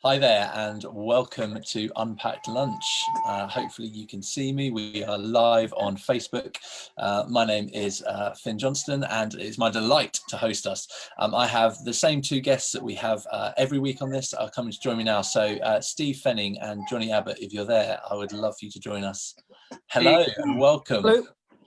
Hi there and welcome to Unpacked Lunch. Hopefully you can see me. We are live on Facebook. My name is Finn Johnston and it's my delight to host us. I have the same two guests that we have every week on this are coming to join me now. So Steve Fenning and Johnny Abbott, if you're there, I would love for you to join us. Hello and welcome. Hello.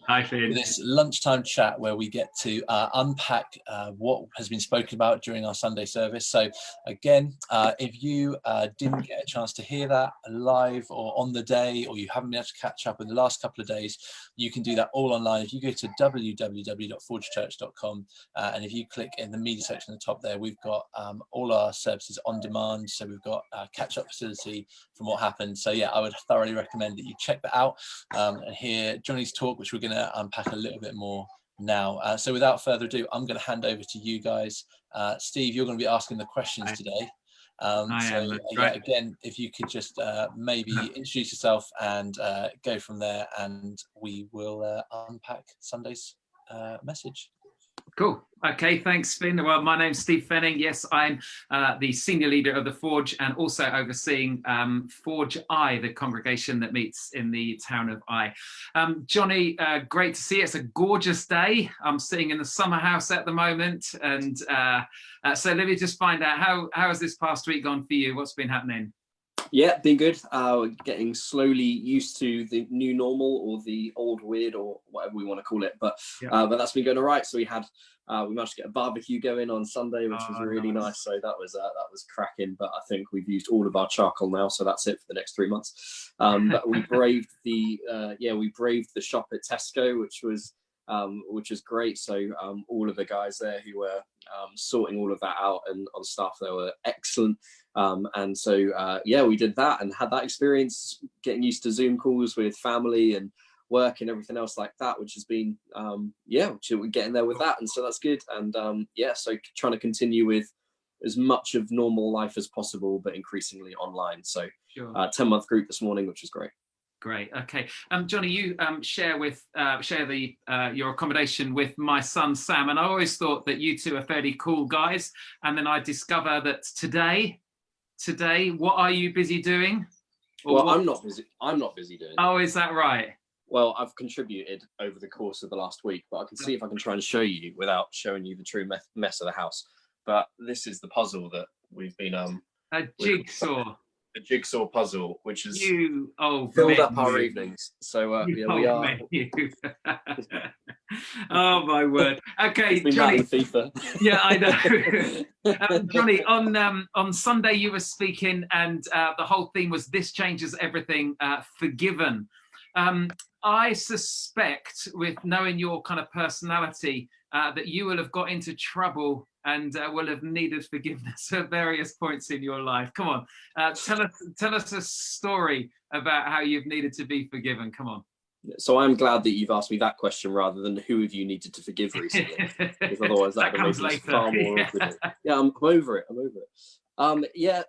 Hi, Finn. This lunchtime chat where we get to unpack what has been spoken about during our Sunday service. So again, if you didn't get a chance to hear that live or on the day, or you haven't been able to catch up in the last couple of days, you can do that all online. If you go to www.forgechurch.com and if you click in the media section at the top there, we've got all our services on demand. So we've got a catch-up facility from what happened. So yeah, I would thoroughly recommend that you check that out and hear Johnny's talk, which we're going to unpack a little bit more now. So without further ado, I'm going to hand over to you guys. Steve, you're going to be asking the questions today. Again, if you could just maybe introduce yourself and go from there, and we will unpack Sunday's message. Cool. Okay, thanks, Finn. Well, my name's Steve Fenning. Yes, I'm the senior leader of the Forge and also overseeing Forge I, the congregation that meets in the town of I. Johnny, great to see you. It's a gorgeous day. I'm sitting in the summer house at the moment. And so let me just find out, how has this past week gone for you? What's been happening? Yeah, been good. Getting slowly used to the new normal or the old weird or whatever we want to call it. But that's been going all right. So we managed to get a barbecue going on Sunday, which was really nice. So that was cracking. But I think we've used all of our charcoal now, so that's it for the next 3 months. But we braved the shop at Tesco, which was great. So all of the guys there who were sorting all of that out and on staff, they were excellent. And so we did that and had that experience, getting used to Zoom calls with family and work and everything else like that, which has been we're getting there with that, and so that's good. And so trying to continue with as much of normal life as possible, but increasingly online. So 10-month group this morning, which is great. Great. Okay. Johnny, you share your accommodation with my son Sam, and I always thought that you two are fairly cool guys. And then I discover that today, what are you busy doing? I'm not busy. I'm not busy doing. Oh, is that right? Well, I've contributed over the course of the last week, but I can see if I can try and show you without showing you the true mess of the house. But this is the puzzle that we've been a jigsaw. A jigsaw puzzle, which has filled up our evenings. So we are. Oh my word! Okay, Johnny. Yeah, I know. Johnny, on Sunday you were speaking, and the whole theme was "This changes everything." Forgiven. I suspect, with knowing your kind of personality, that you will have got into trouble and will have needed forgiveness at various points in your life. Come on, tell us a story about how you've needed to be forgiven. Come on. So I'm glad that you've asked me that question rather than who have you needed to forgive recently, because otherwise that comes later. Far more awkward. Yeah, I'm over it.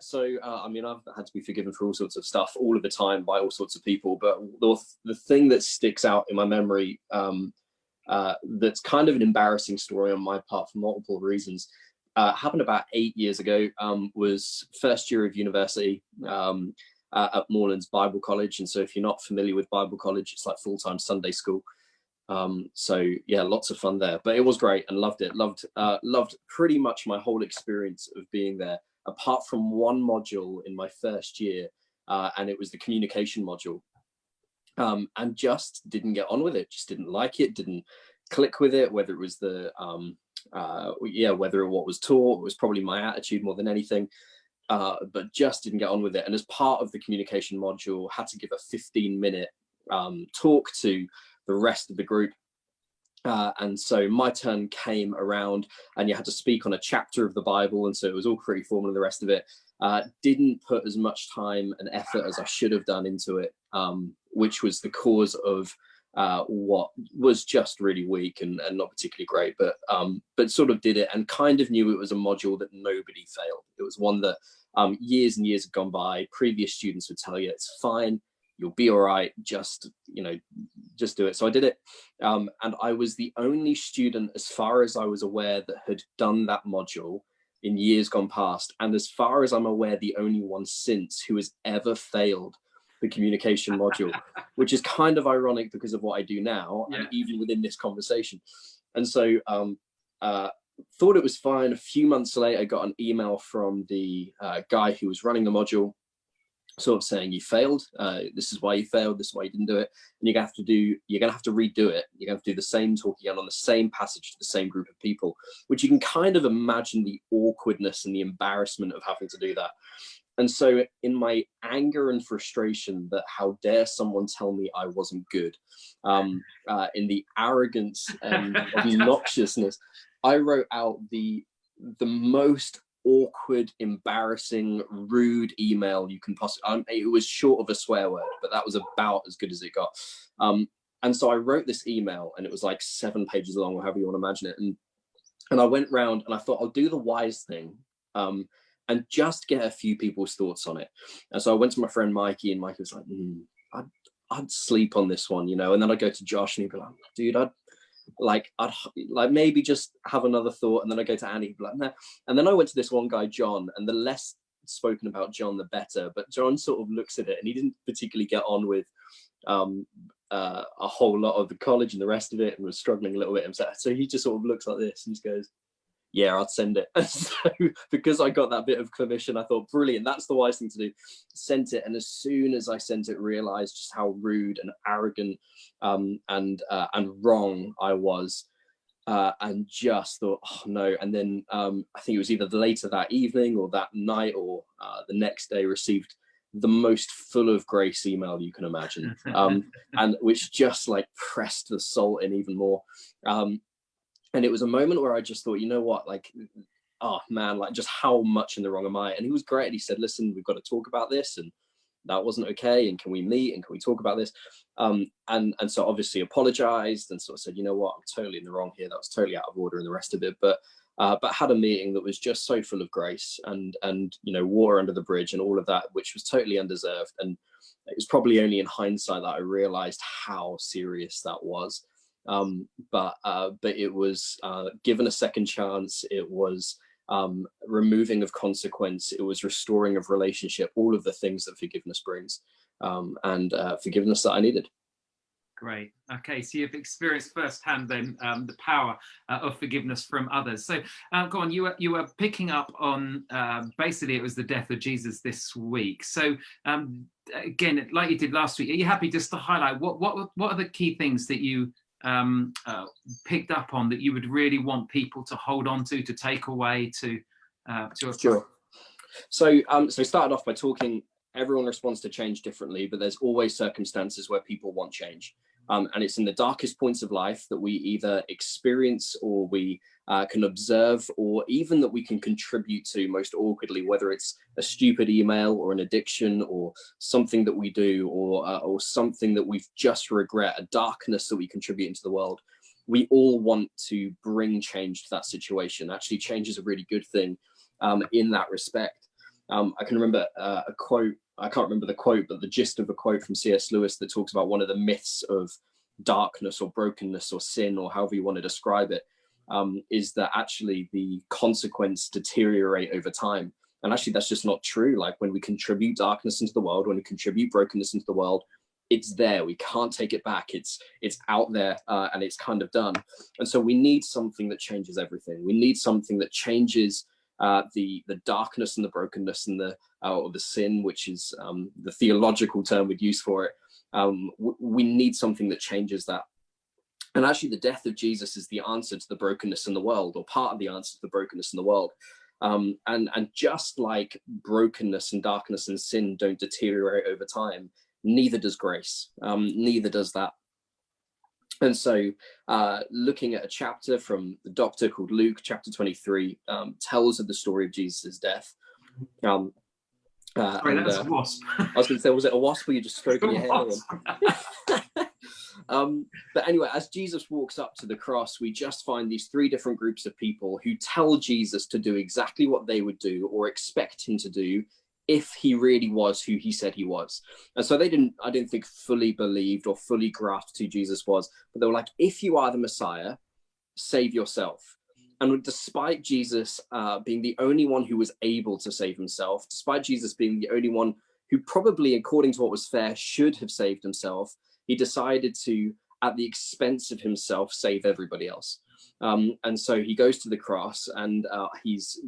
So I've had to be forgiven for all sorts of stuff all of the time by all sorts of people, but the thing that sticks out in my memory, that's kind of an embarrassing story on my part for multiple reasons, happened about 8 years ago. Was first year of university at Moorlands Bible College, and so if you're not familiar with Bible College, it's like full-time Sunday school. So yeah, lots of fun there, but it was great and loved it. Loved pretty much my whole experience of being there, apart from one module in my first year, and it was the communication module, and just didn't get on with it, just didn't like it, didn't click with it, whether it was whether what was taught, it was probably my attitude more than anything, but just didn't get on with it. And as part of the communication module, had to give a 15-minute talk to the rest of the group. And so my turn came around and you had to speak on a chapter of the Bible. And so it was all pretty formal and the rest of it. Didn't put as much time and effort as I should have done into it, which was the cause of what was just really weak and not particularly great, but sort of did it and kind of knew it was a module that nobody failed. It was one that years and years had gone by. Previous students would tell you it's fine, you'll be all right, just do it. So I did it, and I was the only student, as far as I was aware, that had done that module in years gone past, and as far as I'm aware, the only one since who has ever failed the communication module, which is kind of ironic because of what I do now, and even within this conversation. And so thought it was fine. A few months later, I got an email from the guy who was running the module, sort of saying, you failed, this is why you failed, this is why you didn't do it, and you're gonna have to redo it. You're gonna have to do the same talk again on the same passage to the same group of people, which you can kind of imagine the awkwardness and the embarrassment of having to do that. And so in my anger and frustration that how dare someone tell me I wasn't good, in the arrogance and obnoxiousness, I wrote out the most awkward, embarrassing, rude email you can possibly. It was short of a swear word, but that was about as good as it got. And so I wrote this email, and it was like 7 pages long, or however you want to imagine it. And I went round and I thought I'll do the wise thing, and just get a few people's thoughts on it. And so I went to my friend Mikey, and Mikey was like, I'd sleep on this one, you know. And then I'd go to Josh, and he'd be like, dude, I'd maybe just have another thought. And then I go to Annie, he'd be like, nah. And then I went to this one guy, John, and the less spoken about John, the better. But John sort of looks at it, and he didn't particularly get on with a whole lot of the college and the rest of it, and was struggling a little bit himself. So he just sort of looks like this and just goes, yeah, I'd send it. And so because I got that bit of permission, I thought, brilliant, that's the wise thing to do. Sent it, and as soon as I sent it, realized just how rude and arrogant and wrong I was, and just thought, oh no. And then I think it was either later that evening or that night or the next day, received the most full of grace email you can imagine, and which just like pressed the salt in even more. And it was a moment where I just thought, you know what, like, oh man, like, just how much in the wrong am I? And he was great. He said, listen, we've got to talk about this, and that wasn't okay, and can we meet, and can we talk about this? And so obviously apologized, and sort of said, you know what, I'm totally in the wrong here, that was totally out of order, and the rest of it. But had a meeting that was just so full of grace and you know, water under the bridge and all of that, which was totally undeserved. And it was probably only in hindsight that I realized how serious that was. But it was given a second chance. It was removing of consequence. It was restoring of relationship, all of the things that forgiveness brings, and forgiveness that I needed. Great. Okay, so you've experienced firsthand then the power of forgiveness from others. So go on. You were picking up on basically it was the death of Jesus this week. So again, like you did last week, are you happy just to highlight what are the key things that you picked up on that you would really want people to hold on to take away to Sure. So started off by talking, everyone responds to change differently, but there's always circumstances where people want change, and it's in the darkest points of life that we either experience or we can observe, or even that we can contribute to most awkwardly, whether it's a stupid email or an addiction or something that we do, or something that we've just regret, a darkness that we contribute into the world. We all want to bring change to that situation. Actually, change is a really good thing in that respect. I can remember a quote, I can't remember the quote, but the gist of a quote from C.S. Lewis that talks about one of the myths of darkness or brokenness or sin, or however you want to describe it, is that actually the consequence deteriorate over time. And actually that's just not true. Like, when we contribute darkness into the world, when we contribute brokenness into the world, it's there. We can't take it back. It's out there, and it's kind of done. And so we need something that changes everything. We need something that changes the darkness and the brokenness and or the sin, which is the theological term we'd use for it. We need something that changes that. And actually the death of Jesus is the answer to the brokenness in the world, or part of the answer to the brokenness in the world. And just like brokenness and darkness and sin don't deteriorate over time, neither does grace. Neither does that. And so looking at a chapter from the doctor called Luke, chapter 23, tells of the story of Jesus' death. Sorry, that was a wasp. I was going to say, was it a wasp, or you just stroking your hair? But anyway, as Jesus walks up to the cross, we just find these 3 different groups of people who tell Jesus to do exactly what they would do, or expect him to do, if he really was who he said he was. And so I didn't think fully believed or fully grasped who Jesus was, but they were like, if you are the Messiah, save yourself. And despite Jesus being the only one who was able to save himself, despite Jesus being the only one who probably, according to what was fair, should have saved himself, he decided to, at the expense of himself, save everybody else. And so he goes to the cross, and he's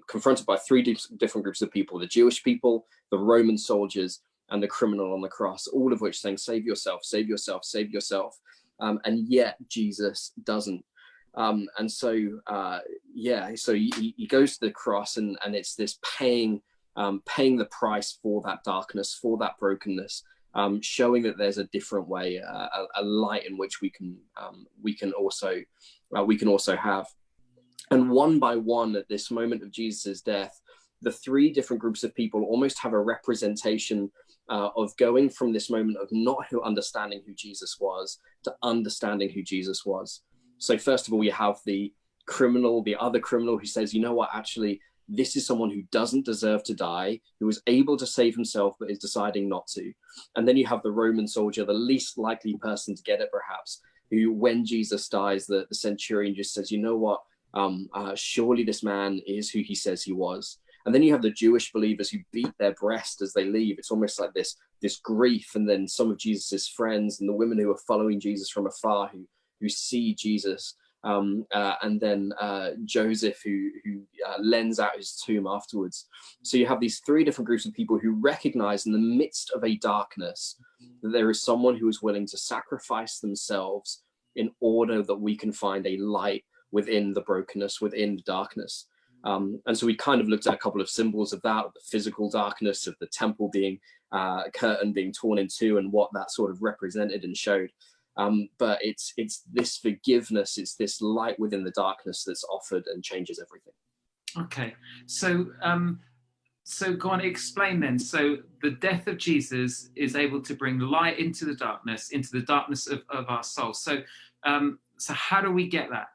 confronted by three different groups of people: the Jewish people, the Roman soldiers, and the criminal on the cross, all of which saying, save yourself, save yourself, save yourself. And yet Jesus doesn't. And so, so he goes to the cross, and it's this paying the price for that darkness, for that brokenness, showing that there's a different way, a light in which we can also have. And one by one, at this moment of Jesus's death, the three different groups of people almost have a representation of going from this moment of not understanding who Jesus was to understanding who Jesus was. So first of all, you have the other criminal who says, you know what, actually, this is someone who doesn't deserve to die, who was able to save himself, but is deciding not to. And then you have the Roman soldier, the least likely person to get it, perhaps, who, when Jesus dies, the centurion just says, you know what, surely this man is who he says he was. And then you have the Jewish believers who beat their breast as they leave. It's almost like this grief. And then some of Jesus's friends and the women who are following Jesus from afar, who see Jesus, and then Joseph, who lends out his tomb afterwards. So you have these three different groups of people who recognize in the midst of a darkness that there is someone who is willing to sacrifice themselves in order that we can find a light within the brokenness, within the darkness. And so we kind of looked at a couple of symbols of that, of the physical darkness, of the temple being curtain being torn in two, and what that sort of represented and showed. But it's this forgiveness, it's this light within the darkness that's offered and changes everything. Okay, so go on, explain then. So the death of Jesus is able to bring light into the darkness of our soul. So how do we get that?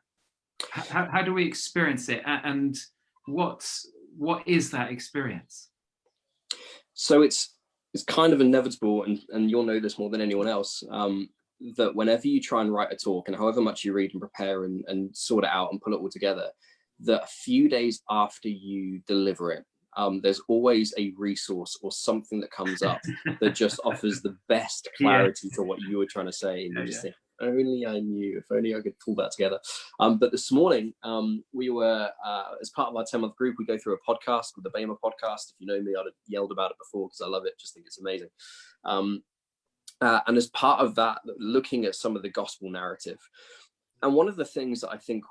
How do we experience it? And what is that experience? So it's kind of inevitable, and you'll know this more than anyone else, that whenever you try and write a talk, and however much you read and prepare and sort it out and pull it all together, that a few days after you deliver it, there's always a resource or something that comes up that just offers the best clarity to what you were trying to say. And you just think, only I knew, if only I could pull that together. But this morning, we were, as part of our 10-month group, we go through a podcast called the Bema podcast. If you know me, I'd have yelled about it before because I love it, just think it's amazing. And as part of that, looking at some of the gospel narrative. And one of the things that I think,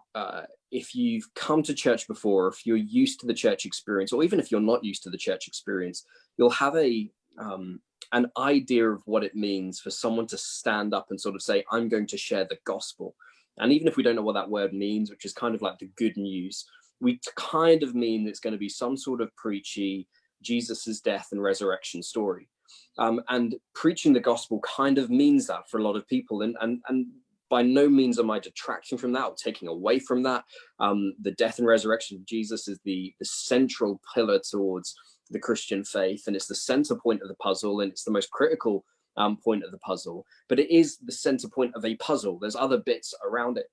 if you've come to church before, if you're used to the church experience, or even if you're not used to the church experience, you'll have an idea of what it means for someone to stand up and sort of say, I'm going to share the gospel. And even if we don't know what that word means, which is kind of like the good news, we kind of mean it's going to be some sort of preachy Jesus's death and resurrection story. And preaching the gospel kind of means that for a lot of people. And by no means am I detracting from that or taking away from that. The death and resurrection of Jesus is the central pillar towards the Christian faith, and it's the center point of the puzzle, and it's the most critical point of the puzzle. But it is the center point of a puzzle. There's other bits around it.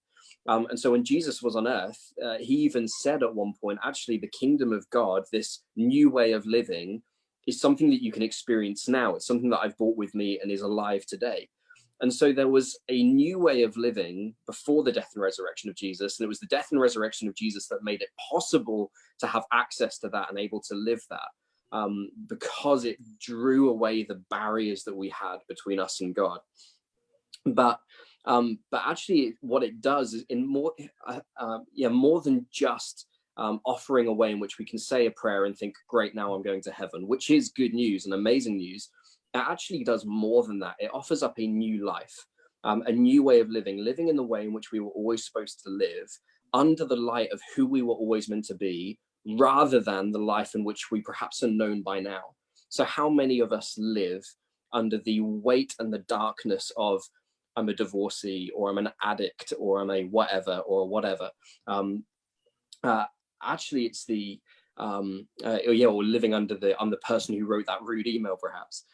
And so when Jesus was on earth, he even said at one point, actually, the kingdom of God, this new way of living, is something that you can experience now. It's something that I've brought with me and is alive today. And so there was a new way of living before the death and resurrection of Jesus. And it was the death and resurrection of Jesus that made it possible to have access to that and able to live that, because it drew away the barriers that we had between us and God. But actually what it does is more than just offering a way in which we can say a prayer and think, great, now I'm going to heaven, which is good news and amazing news. It actually does more than that. It offers up a new life, a new way of living in the way in which we were always supposed to live, under the light of who we were always meant to be, rather than the life in which we perhaps are known by now. So how many of us live under the weight and the darkness of, I'm a divorcee, or I'm an addict, or I'm a whatever, or whatever. Actually, it's the or living under I'm the person who wrote that rude email, perhaps.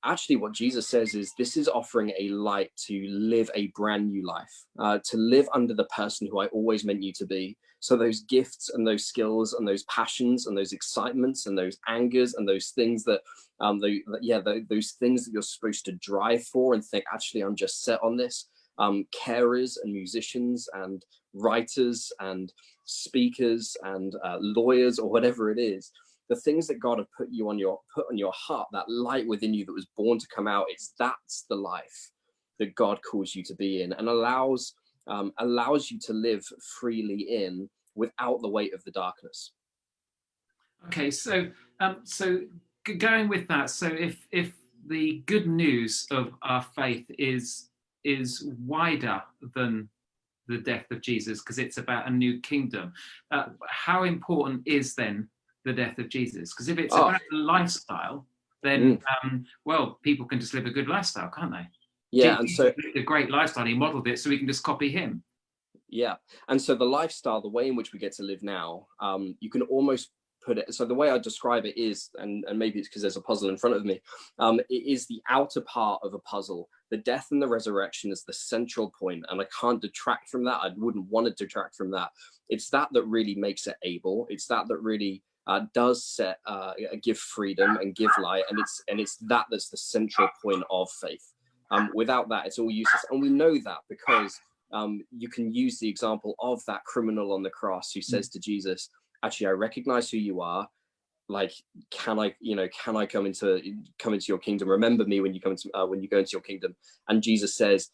actually what Jesus says is this is offering a light to live a brand new life, to live under the person who I always meant you to be. So those gifts and those skills and those passions and those excitements and those angers and those things that, those things that you're supposed to drive for and think, actually, I'm just set on this. Carers and musicians and writers and speakers and lawyers or whatever it is, the things that God had put on your heart, that light within you that was born to come out, that's the life that God calls you to be in and allows you to live freely in without the weight of the darkness. Okay, so going with that, so if the good news of our faith is wider than the death of Jesus, because it's about a new kingdom, how important is then the death of Jesus? Because if it's about a lifestyle, then people can just live a good lifestyle, can't they? Yeah, Jesus and so lived a great lifestyle. He modeled it, so we can just copy him. Yeah, and so the lifestyle, the way in which we get to live now, you can almost put it. So the way I describe it is, and maybe it's because there's a puzzle in front of me. It is the outer part of a puzzle. The death and the resurrection is the central point, and I can't detract from that. I wouldn't want to detract from that. It's that really makes it able. It's that really does give freedom and give light, and it's that's the central point of faith. Without that, it's all useless, and we know that because you can use the example of that criminal on the cross who says to Jesus, actually, I recognize who you are. Like, can I come into your kingdom? Remember me when you go into your kingdom. And Jesus says,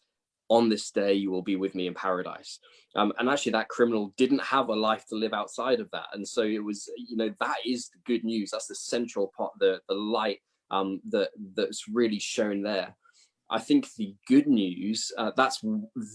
on this day, you will be with me in paradise. And actually that criminal didn't have a life to live outside of that. And so it was, that is the good news. That's the central part, the light that's really shown there. I think the good news, that's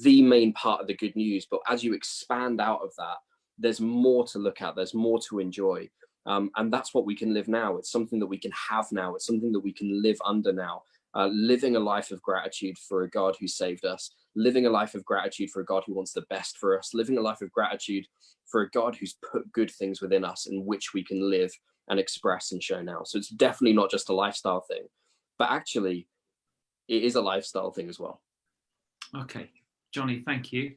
the main part of the good news. But as you expand out of that, there's more to look at. There's more to enjoy. And that's what we can live now. It's something that we can have now. It's something that we can live under now. Living a life of gratitude for a God who saved us. Living a life of gratitude for a God who wants the best for us. Living a life of gratitude for a God who's put good things within us in which we can live and express and show now. So it's definitely not just a lifestyle thing, but actually, it is a lifestyle thing as well. Okay, Johnny, thank you.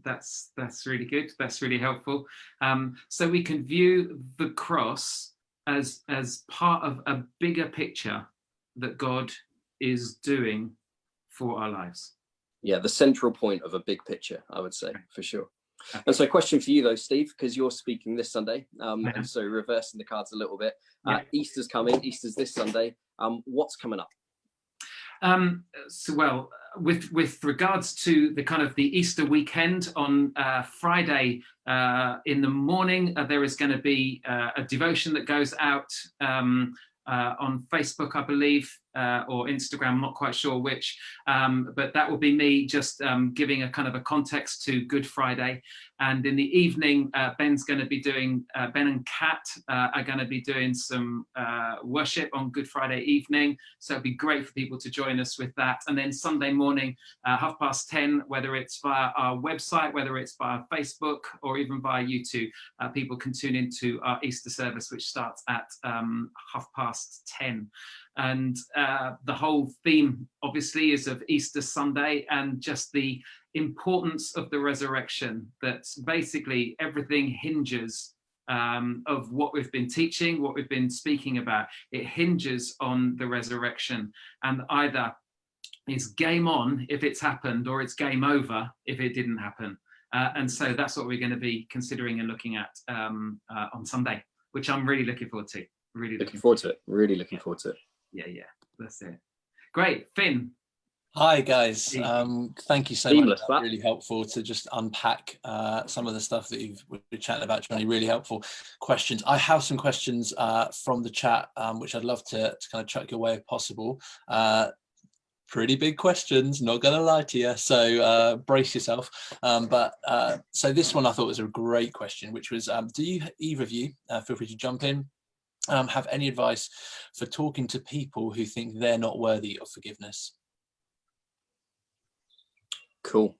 That's really good. That's really helpful. So we can view the cross as part of a bigger picture that God is doing for our lives. Yeah, the central point of a big picture, I would say, for sure. Okay. And so question for you though, Steve, because you're speaking this Sunday, and so reversing the cards a little bit. Easter's coming. Easter's this Sunday. What's coming up? With regards to the kind of the Easter weekend, on Friday in the morning, there is going to be a devotion that goes out on Facebook, I believe, or Instagram, I'm not quite sure which, but that will be me just giving a kind of a context to Good Friday. And in the evening, Ben and Kat are going to be doing some worship on Good Friday evening. So it'd be great for people to join us with that. And then Sunday morning, 10:30, whether it's via our website, whether it's via Facebook or even via YouTube, people can tune into our Easter service, which starts at 10:30. And the whole theme, obviously, is of Easter Sunday and just the importance of the resurrection, that basically everything hinges of what we've been teaching, what we've been speaking about. It hinges on the resurrection, and either it's game on if it's happened, or it's game over if it didn't happen. And so that's what we're going to be considering and looking at on Sunday, which I'm really looking forward to. Really looking forward to it. Really looking forward to it. Yeah, that's it. Great. Finn. Hi guys, thank you so much. That's really helpful to just unpack some of the stuff that we've been chatting about, Johnny. Really helpful questions. I have some questions from the chat, which I'd love to kind of chuck your way if possible. Pretty big questions, not gonna lie to you, so brace yourself. So this one I thought was a great question, which was, do you, either of you, feel free to jump in, have any advice for talking to people who think they're not worthy of forgiveness? Cool.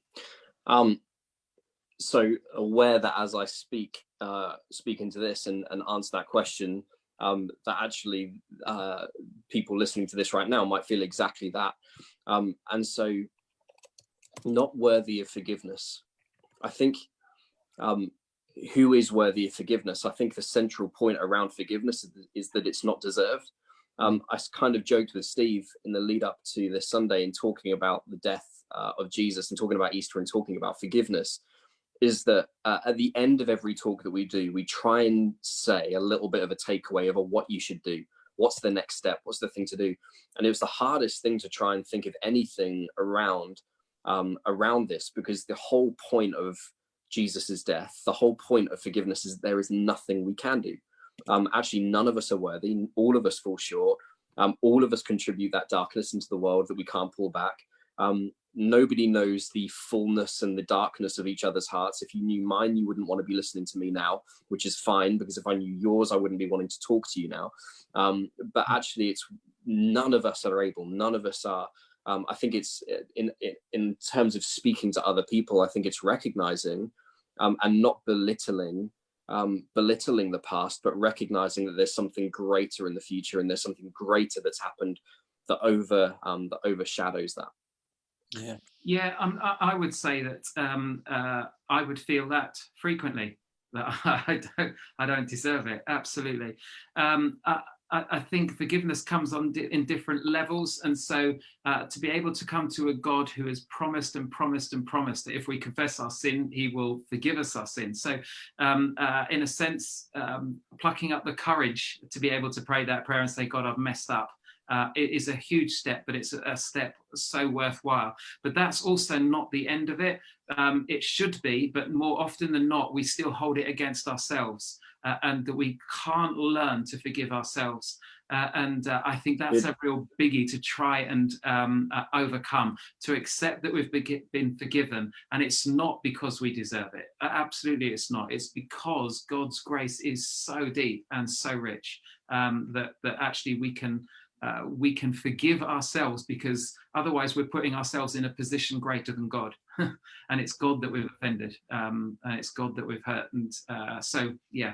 So aware that as I speak into this and answer that question, that actually people listening to this right now might feel exactly that. And so not worthy of forgiveness. I think who is worthy of forgiveness? I think the central point around forgiveness is that it's not deserved. I kind of joked with Steve in the lead up to this Sunday in talking about the death of Jesus and talking about Easter and talking about forgiveness, is that at the end of every talk that we do, we try and say a little bit of a takeaway of what you should do. What's the next step? What's the thing to do? And it was the hardest thing to try and think of anything around this, because the whole point of Jesus's death, the whole point of forgiveness is there is nothing we can do. Actually, none of us are worthy. All of us fall short. All of us contribute that darkness into the world that we can't pull back. Nobody knows the fullness and the darkness of each other's hearts. If you knew mine, you wouldn't want to be listening to me now, which is fine, because if I knew yours, I wouldn't be wanting to talk to you now. But actually, it's none of us are able. None of us are. I think it's in terms of speaking to other people, I think it's recognizing and not belittling the past, but recognizing that there's something greater in the future, and there's something greater that's happened that overshadows that. Yeah, I would say that I would feel that frequently, that I don't deserve it. Absolutely. I think forgiveness comes in different levels, and so to be able to come to a God who has promised and promised and promised that if we confess our sin, he will forgive us our sin. So in a sense, plucking up the courage to be able to pray that prayer and say, God, I've messed up. It is a huge step, but it's a step so worthwhile. But that's also not the end of it. It should be, but more often than not, we still hold it against ourselves, and that we can't learn to forgive ourselves. And I think that's a real biggie to try and overcome, to accept that we've been forgiven. And it's not because we deserve it. Absolutely, it's not. It's because God's grace is so deep and so rich that actually we can forgive ourselves, because otherwise we're putting ourselves in a position greater than God. And it's God that we've offended, and it's God that we've hurt. And so, yeah,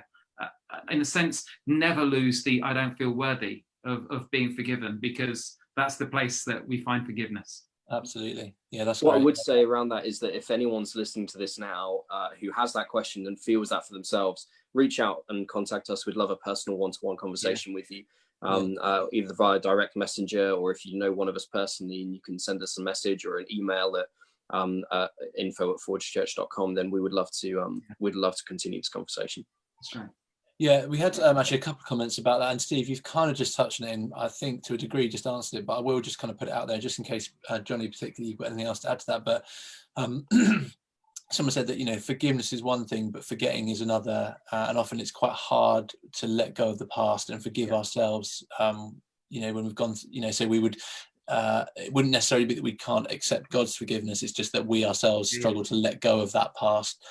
in a sense, never lose the I don't feel worthy of being forgiven, because that's the place that we find forgiveness. Absolutely. Yeah, that's what I would say around that is that if anyone's listening to this now who has that question and feels that for themselves, reach out and contact us. We'd love a personal one-to-one conversation with you. Either via direct messenger, or if you know one of us personally and you can send us a message or an email at info@forgechurch.com, then we would love to we'd love to continue this conversation. That's right. Yeah, we had actually a couple of comments about that, and Steve, you've kind of just touched on it, and I think to a degree just answered it, but I will just kind of put it out there just in case, Johnny, particularly, you've got anything else to add to that. But someone said that, forgiveness is one thing, but forgetting is another, and often it's quite hard to let go of the past and forgive ourselves, when we've gone, so we would, it wouldn't necessarily be that we can't accept God's forgiveness, it's just that we ourselves struggle to let go of that past.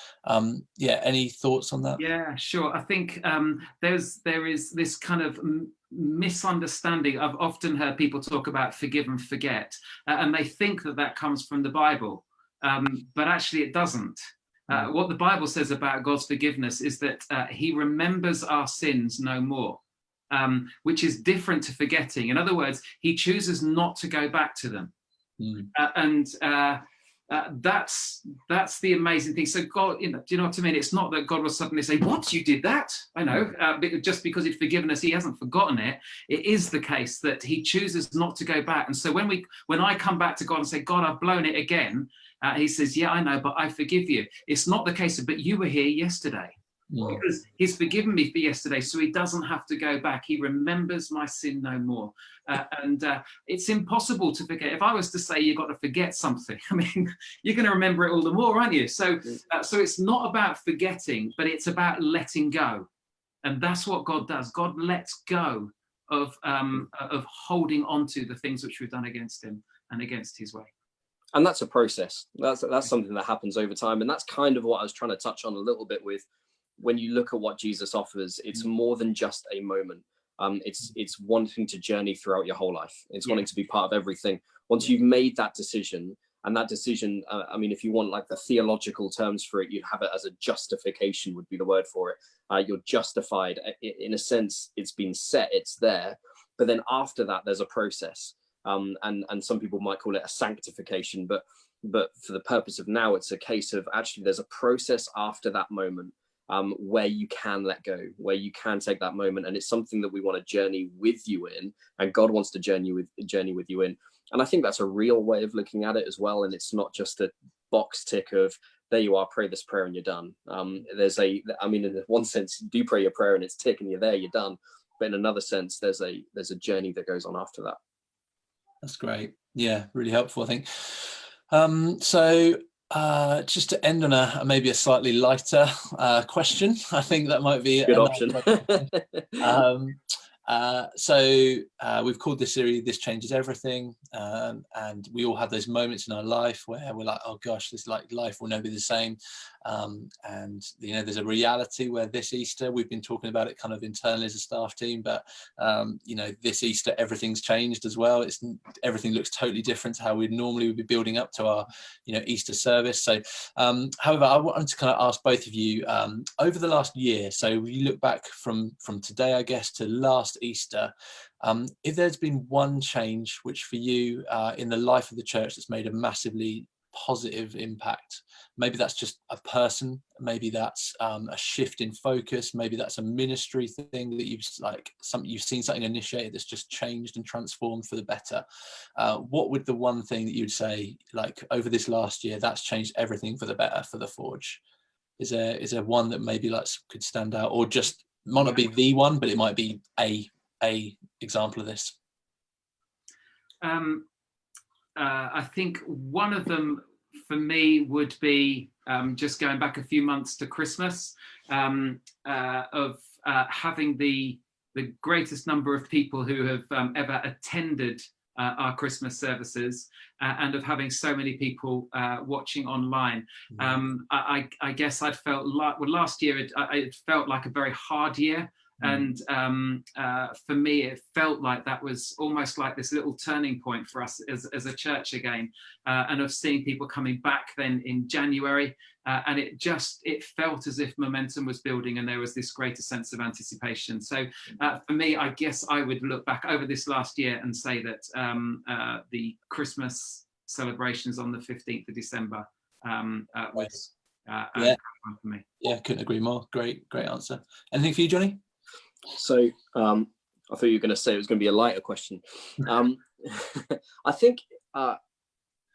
Any thoughts on that? Yeah, sure. I think there is this kind of misunderstanding. I've often heard people talk about forgive and forget, and they think that comes from the Bible. But actually it doesn't. What the Bible says about God's forgiveness is that he remembers our sins no more, which is different to forgetting. In other words, he chooses not to go back to them. That's the amazing thing. So God, do you know what I mean? It's not that God will suddenly say, what, you did that? I know, just because he's forgiven us, he hasn't forgotten it. It is the case that he chooses not to go back. And so when I come back to God and say, God, I've blown it again, he says, yeah, I know, but I forgive you. It's not the case of, but you were here yesterday. Because he's forgiven me for yesterday, so he doesn't have to go back. He remembers my sin no more. And it's impossible to forget. If I was to say you've got to forget something, I mean, you're going to remember it all the more, aren't you? So it's not about forgetting, but it's about letting go. And that's what God does. God lets go of holding on to the things which we've done against him and against his way. And that's a process. That's something that happens over time. And that's kind of what I was trying to touch on a little bit with. When you look at what Jesus offers, it's more than just a moment. It's wanting to journey throughout your whole life. It's wanting to be part of everything. Once you've made that decision, And that decision, I mean, if you want like the theological terms for it, you'd have it as a justification would be the word for it. You're justified. In a sense, it's been set, it's there. But then after that, there's a process. And some people might call it a sanctification. But for the purpose of now, it's a case of actually there's a process after that moment where you can let go, where you can take that moment. And it's something that we want to journey with you in, and God wants to journey with you in. And I think that's a real way of looking at it as well. And it's not just a box tick of, there you are, pray this prayer and you're done. I mean, in one sense, you do pray your prayer and it's tick and you're there, you're done. But in another sense, there's a journey that goes on after that. That's great. Yeah, really helpful, I think. Just to end on maybe a slightly lighter question, I think that might be a good option. We've called this series "This Changes Everything," and we all have those moments in our life where we're like, "Oh gosh, this life will never be the same." And there's a reality where this Easter, we've been talking about it kind of internally as a staff team, but this Easter everything's changed as well. Everything looks totally different to how we normally would be building up to our Easter service. So however, I wanted to kind of ask both of you over the last year, so you look back from today, I guess, to last Easter, if there's been one change which for you in the life of the church that's made a massively positive impact, maybe that's just a person, maybe that's a shift in focus, maybe that's a ministry thing that you've seen something initiated that's just changed and transformed for the better, what would the one thing that you'd say, like, over this last year that's changed everything for the better for the Forge? Is there one that maybe could stand out, or just might not be the one, but it might be a example of this? I think one of them for me would be just going back a few months to Christmas, of having the greatest number of people who have ever attended our Christmas services, and of having so many people watching online. I guess I'd felt like, well, last year it felt like a very hard year. And for me, it felt like that was almost like this little turning point for us as a church again, and of seeing people coming back then in January. And it felt as if momentum was building and there was this greater sense of anticipation. So for me, I guess I would look back over this last year and say that the Christmas celebrations on the 15th of December was for me. Yeah, couldn't agree more. Great answer. Anything for you, Johnny? So I thought you were going to say it was going to be a lighter question. I think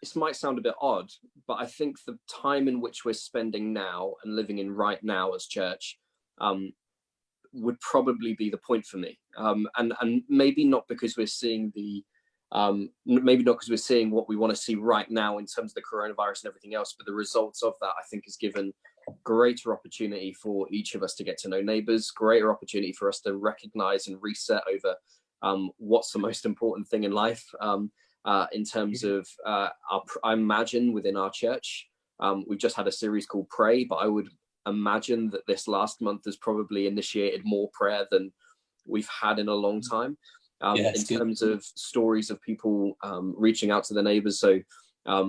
this might sound a bit odd, but I think the time in which we're spending now and living in right now as church would probably be the point for me. And maybe not because we're seeing what we want to see right now in terms of the coronavirus and everything else, but the results of that, I think, has given greater opportunity for each of us to get to know neighbors, greater opportunity for us to recognize and reset over what's the most important thing in life, in terms of I imagine within our church, we've just had a series called Pray, but I would imagine that this last month has probably initiated more prayer than we've had in a long time. In terms of stories of people reaching out to their neighbors. So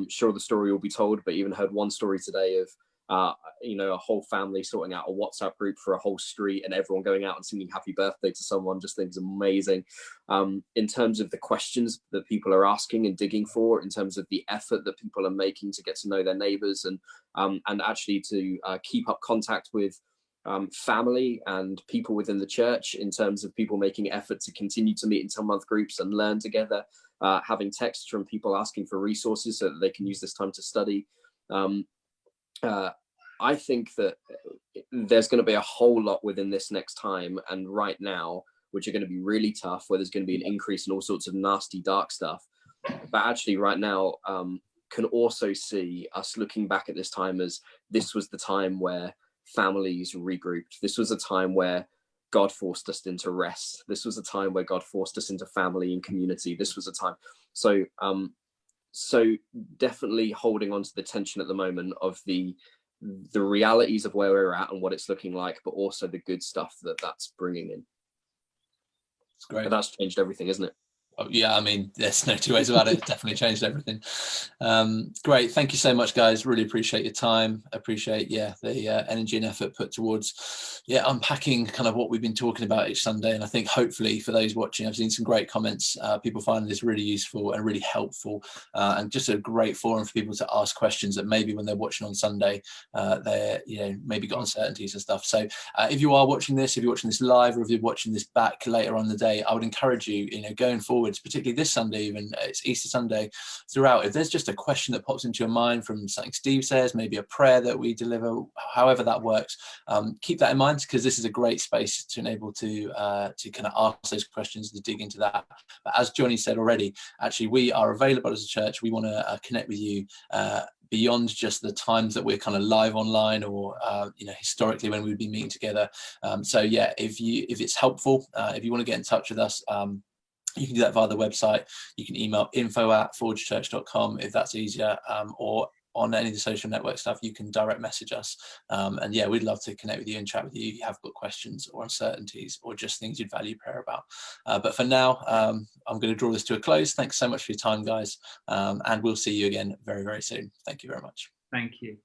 sure, the story will be told, but even heard one story today of a whole family sorting out a WhatsApp group for a whole street and everyone going out and singing happy birthday to someone. Just think it's amazing. In terms of the questions that people are asking and digging for, in terms of the effort that people are making to get to know their neighbors and actually to keep up contact with family and people within the church, in terms of people making effort to continue to meet in 10-month groups and learn together, having texts from people asking for resources so that they can use this time to study. I think that there's going to be a whole lot within this next time and right now, which are going to be really tough, where there's going to be an increase in all sorts of nasty, dark stuff. But actually right now, can also see us looking back at this time as this was the time where families regrouped. This was a time where God forced us into rest. This was a time where God forced us into family and community. This was a time. So definitely holding on to the tension at the moment of the realities of where we're at and what it's looking like, but also the good stuff that's bringing in. It's great. And that's changed everything, isn't it? Oh, yeah, I mean, there's no two ways about it. It definitely changed everything. Great. Thank you so much, guys. Really appreciate your time. Appreciate, the energy and effort put towards, unpacking kind of what we've been talking about each Sunday. And I think hopefully for those watching, I've seen some great comments. People finding this really useful and really helpful, and just a great forum for people to ask questions that maybe when they're watching on Sunday, they're, maybe got uncertainties and stuff. So if you are watching this, if you're watching this live, or if you're watching this back later on in the day, I would encourage you, going forward, particularly this Sunday, even it's Easter Sunday, throughout, if there's just a question that pops into your mind from something Steve says, maybe a prayer that we deliver, however that works, keep that in mind, because this is a great space to enable to kind of ask those questions, to dig into that. But as Johnny said already, actually we are available as a church. We want to connect with you beyond just the times that we're kind of live online, or historically when we'd be meeting together. So yeah, if it's helpful, if you want to get in touch with us, you can do that via the website. You can email info@forgechurch.com if that's easier, or on any of the social network stuff, you can direct message us. And yeah, we'd love to connect with you and chat with you if you have got questions or uncertainties, or just things you'd value prayer about. But for now, I'm going to draw this to a close. Thanks so much for your time, guys. And we'll see you again very, very soon. Thank you very much. Thank you.